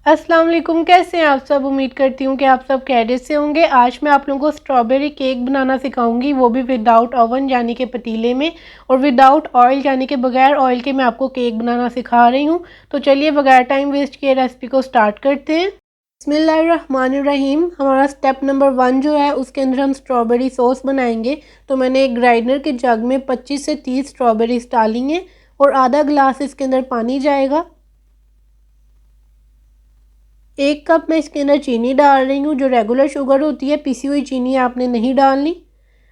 अस्सलाम वालेकुम। कैसे हैं आप सब? उम्मीद करती हूँ कि आप सब खैरियत से होंगे। आज मैं आप लोगों को स्ट्रॉबेरी केक बनाना सिखाऊंगी, वो भी विदाउट ओवन यानी कि पतीले में, और विदाउट ऑयल यानी कि बगैर ऑयल के मैं आपको केक बनाना सिखा रही हूँ। तो चलिए बगैर टाइम वेस्ट किए रेसिपी को स्टार्ट करते हैं। बिस्मिल्लाहिर्रहमानिर्रहीम। हमारा स्टेप नंबर 1 जो है उसके अंदर हम स्ट्रॉबेरी सॉस बनाएंगे। तो मैंने एक ग्राइंडर के जग में 25 से 30 स्ट्रॉबेरीज डाली हैं और आधा गिलास इसके अंदर पानी जाएगा। 1 कप मैं इसके अंदर चीनी डाल रही हूँ, जो रेगुलर शुगर होती है, पिसी हुई चीनी आपने नहीं डालनी।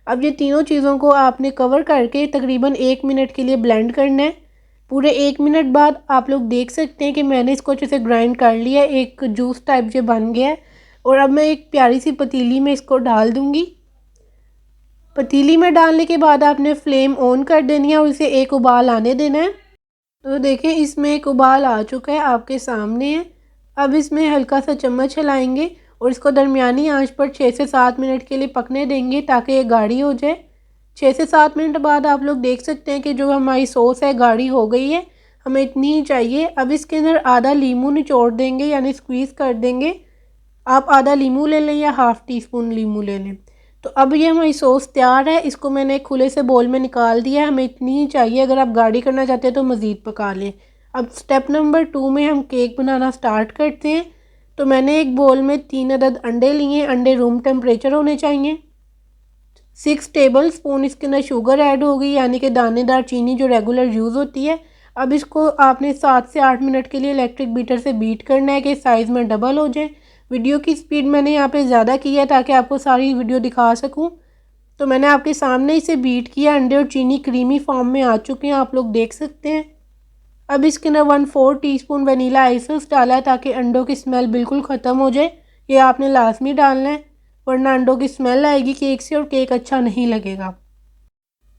अब ये तीनों चीज़ों को आपने कवर करके तकरीबन 1 मिनट के लिए ब्लेंड करना है। पूरे 1 मिनट बाद आप लोग देख सकते हैं कि मैंने इसको अच्छे से ग्राइंड कर लिया है, एक जूस टाइप से बन गया है। और अब मैं एक प्यारी सी पतीली में इसको डाल दूँगी। पतीली में डालने के बाद आपने फ्लेम ऑन कर देनी है और इसे एक उबाल आने देना है। तो देखें इसमें एक उबाल आ चुका है, आपके सामने है। अब इसमें हल्का सा चम्मच हिलाएंगे और इसको दरमियानी आंच पर 6 से 7 मिनट के लिए पकने देंगे ताकि ये गाढ़ी हो जाए। 6 से 7 मिनट बाद आप लोग देख सकते हैं कि जो हमारी सॉस है गाढ़ी हो गई है, हमें इतनी ही चाहिए। अब इसके अंदर आधा लीमू निचोड़ देंगे यानी स्क्वीज़ कर देंगे। आप आधा लीमू ले लें या हाफ़ टी स्पून लीमू ले लें। तो अब ये हमारी सॉस तैयार है, इसको मैंने खुले से बोल में निकाल दिया है। हमें इतनी ही चाहिए, अगर आप गाढ़ी करना चाहते हैं तो मज़ीद पका लें। अब स्टेप नंबर 2 में हम केक बनाना स्टार्ट करते हैं। तो मैंने एक बोल में 3 अदद अंडे लिए। अंडे रूम टेम्परेचर होने चाहिए। 6 टेबल स्पून इसके अंदर शुगर ऐड होगी यानी कि दानेदार चीनी जो रेगुलर यूज़ होती है। अब इसको आपने 7 से 8 मिनट के लिए इलेक्ट्रिक बीटर से बीट करना है कि साइज़ में डबल हो जाए। वीडियो की स्पीड मैंने यहाँ पे ज़्यादा की है ताकि आपको सारी वीडियो दिखा सकूँ। तो मैंने आपके सामने इसे बीट किया। अंडे और चीनी क्रीमी फॉर्म में आ चुके हैं, आप लोग देख सकते हैं। अब इसके अंदर 1/4 टीस्पून वनीला एसेंस डाला है ताकि अंडों की स्मेल बिल्कुल ख़त्म हो जाए। ये आपने लाजमी डालना है, वरना अंडों की स्मेल आएगी केक से और केक अच्छा नहीं लगेगा।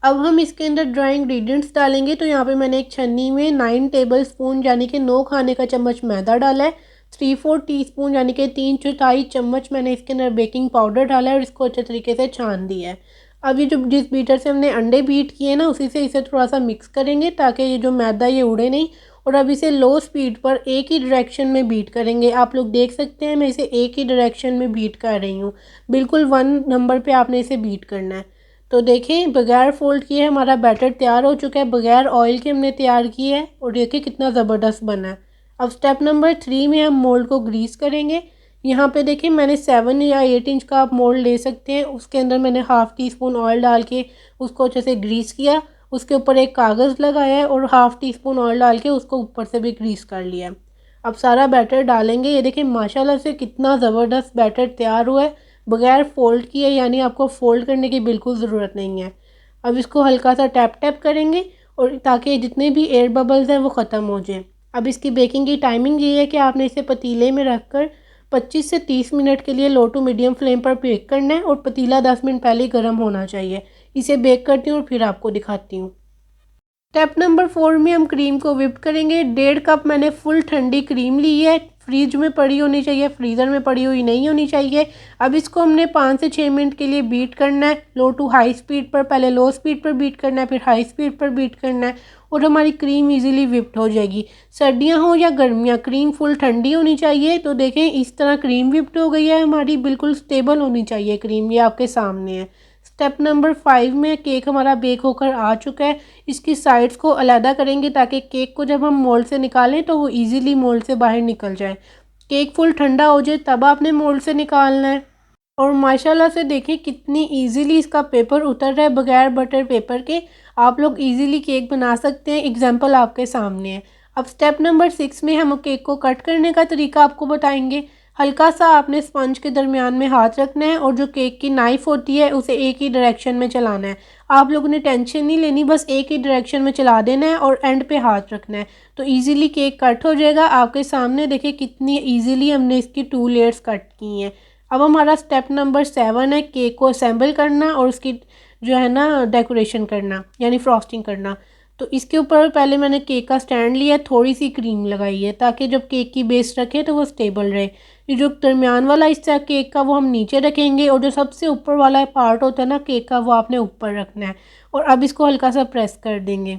अब हम इसके अंदर ड्राई इंग्रेडिएंट्स डालेंगे। तो यहाँ पे मैंने एक छन्नी में 9 टेबल स्पून यानी कि 9 खाने का चम्मच मैदा डाला है। 3/4 टीस्पून यानी कि 3/4 चम्मच मैंने इसके अंदर बेकिंग पाउडर डाला है और इसको अच्छे तरीके से छान दिया है। अब ये जो जिस बीटर से हमने अंडे बीट किए ना, उसी से इसे थोड़ा सा मिक्स करेंगे ताकि ये जो मैदा ये उड़े नहीं। और अब इसे लो स्पीड पर एक ही डायरेक्शन में बीट करेंगे। आप लोग देख सकते हैं मैं इसे एक ही डायरेक्शन में बीट कर रही हूँ। बिल्कुल 1 नंबर पे आपने इसे बीट करना है। तो देखें बगैर फोल्ड किए हमारा बैटर तैयार हो चुका है, बगैर ऑयल के हमने तैयार किया है और देखिए कितना ज़बरदस्त बना है। अब स्टेप नंबर 3 में हम मोल्ड को ग्रीस करेंगे। यहाँ पे देखिए मैंने 7 या 8 इंच का आप मोल्ड ले सकते हैं। उसके अंदर मैंने हाफ़ टी स्पून ऑयल डाल के उसको अच्छे से ग्रीस किया। उसके ऊपर एक कागज़ लगाया है और हाफ़ टी स्पून ऑयल डाल के उसको ऊपर से भी ग्रीस कर लिया। अब सारा बैटर डालेंगे। ये देखिए माशाल्लाह से कितना ज़बरदस्त बैटर तैयार हुआ है, बगैर फ़ोल्ड किए, यानी आपको फ़ोल्ड करने की बिल्कुल ज़रूरत नहीं है। अब इसको हल्का सा टैप टैप करेंगे और ताकि जितने भी एयर बबल्स हैं वो ख़त्म हो जाए। अब इसकी बेकिंग की टाइमिंग ये है कि आपने इसे पतीले में रखकर 25 से 30 मिनट के लिए लो टू मीडियम फ्लेम पर बेक करना है और पतीला 10 मिनट पहले ही गर्म होना चाहिए। इसे बेक करती हूँ और फिर आपको दिखाती हूँ। स्टेप नंबर 4 में हम क्रीम को विप करेंगे। 1.5 कप मैंने फुल ठंडी क्रीम ली है। फ्रिज में पड़ी होनी चाहिए, फ्रीज़र में पड़ी हुई नहीं होनी चाहिए। अब इसको हमने 5 से 6 मिनट के लिए बीट करना है, लो टू हाई स्पीड पर। पहले लो स्पीड पर बीट करना है, फिर हाई स्पीड पर बीट करना है और हमारी क्रीम इजीली विप्ड हो जाएगी। सर्दियां हो या गर्मियां, क्रीम फुल ठंडी होनी चाहिए। तो देखें इस तरह क्रीम विप्ड हो गई है हमारी, बिल्कुल स्टेबल होनी चाहिए क्रीम। ये आपके सामने है। स्टेप नंबर 5 में केक हमारा बेक होकर आ चुका है। इसकी साइड्स को अलहदा करेंगे ताकि केक को जब हम मोल्ड से निकालें तो वो इजीली मोल्ड से बाहर निकल जाए। केक फुल ठंडा हो जाए तब आपने मोल्ड से निकालना है। और माशाल्लाह से देखिए कितनी इजीली इसका पेपर उतर रहा है, बगैर बटर पेपर के आप लोग इजीली केक बना सकते हैं। एग्जाम्पल आपके सामने है। अब स्टेप नंबर 6 में हम केक को कट करने का तरीका आपको बताएंगे। हल्का सा आपने स्पंज के दरमियान में हाथ रखना है और जो केक की नाइफ़ होती है उसे एक ही डायरेक्शन में चलाना है। आप लोगों ने टेंशन नहीं लेनी, बस एक ही डायरेक्शन में चला देना है और एंड पे हाथ रखना है, तो इजीली केक कट हो जाएगा। आपके सामने देखिए कितनी इजीली हमने इसकी 2 लेयर्स कट की हैं। अब हमारा स्टेप नंबर 7 है केक को असेंबल करना और उसकी जो है ना डेकोरेशन करना यानी फ्रॉस्टिंग करना। तो इसके ऊपर पहले मैंने केक का स्टैंड लिया, थोड़ी सी क्रीम लगाई है ताकि जब केक की बेस रखें तो वो स्टेबल रहे। ये जो दरमियान वाला हिस्सा केक का वो हम नीचे रखेंगे और जो सबसे ऊपर वाला पार्ट होता है ना केक का, वो आपने ऊपर रखना है। और अब इसको हल्का सा प्रेस कर देंगे।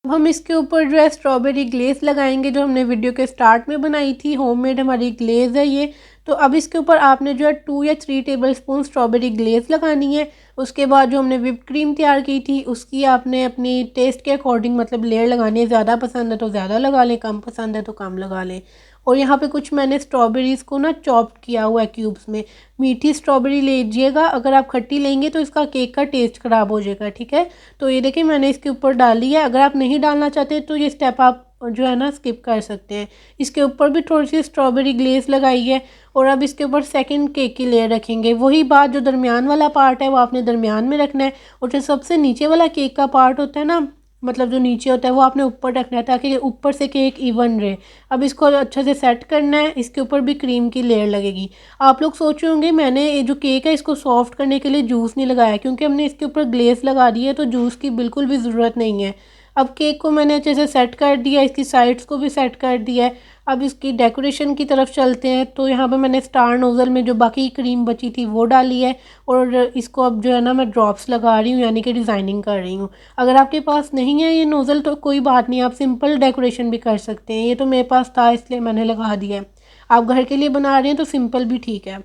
हम इसके ऊपर जो है स्ट्रॉबेरी ग्लेज़ लगाएंगे, जो हमने वीडियो के स्टार्ट में बनाई थी। होममेड हमारी ग्लेज़ है ये। तो अब इसके ऊपर आपने जो है 2 या 3 टेबलस्पून स्ट्रॉबेरी ग्लेज़ लगानी है। उसके बाद जो हमने व्हिप्ड क्रीम तैयार की थी उसकी आपने अपनी टेस्ट के अकॉर्डिंग मतलब लेयर लगानी है। ज़्यादा पसंद है तो ज़्यादा लगा लें, कम पसंद है तो कम लगा लें। और यहाँ पे कुछ मैंने स्ट्रॉबेरीज़ को ना चॉप किया हुआ है क्यूब्स में। मीठी स्ट्रॉबेरी लीजिएगा, अगर आप खट्टी लेंगे तो इसका केक का टेस्ट ख़राब हो जाएगा, ठीक है। तो ये देखिए मैंने इसके ऊपर डाली है। अगर आप नहीं डालना चाहते तो ये स्टेप आप जो है ना स्किप कर सकते हैं। इसके ऊपर भी थोड़ी सी स्ट्रॉबेरी ग्लेज़ लगाई है। और अब इसके ऊपर सेकंड केक की लेयर रखेंगे। वही बात, जो दरमियान वाला पार्ट है वो आपने दरमियान में रखना है, और जो सबसे नीचे वाला केक का पार्ट होता है ना, मतलब जो नीचे होता है वो आपने ऊपर रखना है ताकि ऊपर से केक इवन रहे। अब इसको अच्छे से सेट करना है। इसके ऊपर भी क्रीम की लेयर लगेगी। आप लोग सोच रहे होंगे मैंने ये जो केक है इसको सॉफ्ट करने के लिए जूस नहीं लगाया, क्योंकि हमने इसके ऊपर ग्लेस लगा दी है तो जूस की बिल्कुल भी ज़रूरत नहीं है। अब केक को मैंने अच्छे से सेट कर दिया, इसकी साइड्स को भी सेट कर दिया है। अब इसकी डेकोरेशन की तरफ चलते हैं। तो यहाँ पे मैंने स्टार नोज़ल में जो बाकी क्रीम बची थी वो डाली है, और इसको अब जो है ना मैं ड्रॉप्स लगा रही हूँ, यानी कि डिज़ाइनिंग कर रही हूँ। अगर आपके पास नहीं है ये नोज़ल तो कोई बात नहीं, आप सिंपल डेकोरेशन भी कर सकते हैं। ये तो मेरे पास था इसलिए मैंने लगा दिया है। आप घर के लिए बना रहे हैं तो सिंपल भी ठीक है।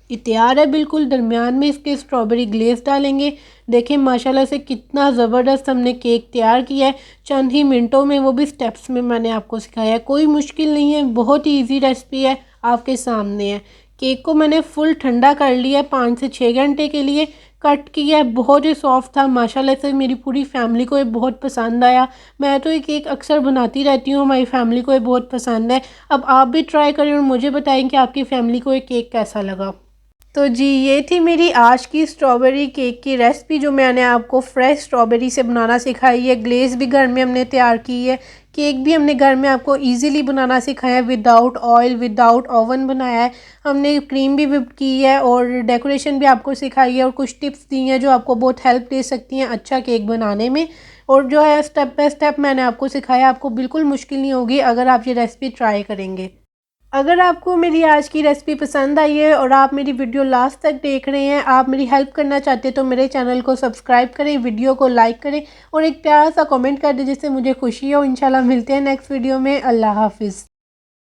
ये तैयार है बिल्कुल। दरमियान में इसके स्ट्रॉबेरी ग्लेज़ डालेंगे। देखें माशाल्लाह से कितना ज़बरदस्त हमने केक तैयार किया है चंद ही मिनटों में, वो भी स्टेप्स में मैंने आपको सिखाया है। कोई मुश्किल नहीं है, बहुत ही ईजी रेसिपी है, आपके सामने है। केक को मैंने फुल ठंडा कर लिया है 5 से 6 घंटे के लिए। कट किया है, बहुत ही सॉफ्ट था माशाल्लाह से। मेरी पूरी फैमिली को ये बहुत पसंद आया। मैं तो ये केक अक्सर बनाती रहती हूँ, हमारी फैमिली को ये बहुत पसंद है। अब आप भी ट्राई करें और मुझे बताएं कि आपकी फैमिली को ये केक कैसा लगा। तो जी ये थी मेरी आज की स्ट्रॉबेरी केक की रेसिपी, जो मैंने आपको फ्रेश स्ट्रॉबेरी से बनाना सिखाई है। ग्लेज़ भी घर में हमने तैयार की है, केक भी हमने घर में आपको इजीली बनाना सिखाया है। विदाउट ऑयल, विदाउट ओवन बनाया है हमने। क्रीम भी whip की है और डेकोरेशन भी आपको सिखाई है, और कुछ टिप्स दी हैं जो आपको बहुत हेल्प दे सकती हैं अच्छा केक बनाने में। और जो है स्टेप बाय स्टेप मैंने आपको सिखाया, आपको बिल्कुल मुश्किल नहीं होगी अगर आप ये रेसिपी ट्राई करेंगे। अगर आपको मेरी आज की रेसिपी पसंद आई है और आप मेरी वीडियो लास्ट तक देख रहे हैं, आप मेरी हेल्प करना चाहते हैं, तो मेरे चैनल को सब्सक्राइब करें, वीडियो को लाइक करें और एक प्यारा सा कमेंट कर दें जिससे मुझे खुशी हो। इंशाल्लाह मिलते हैं नेक्स्ट वीडियो में। अल्लाह हाफिज़।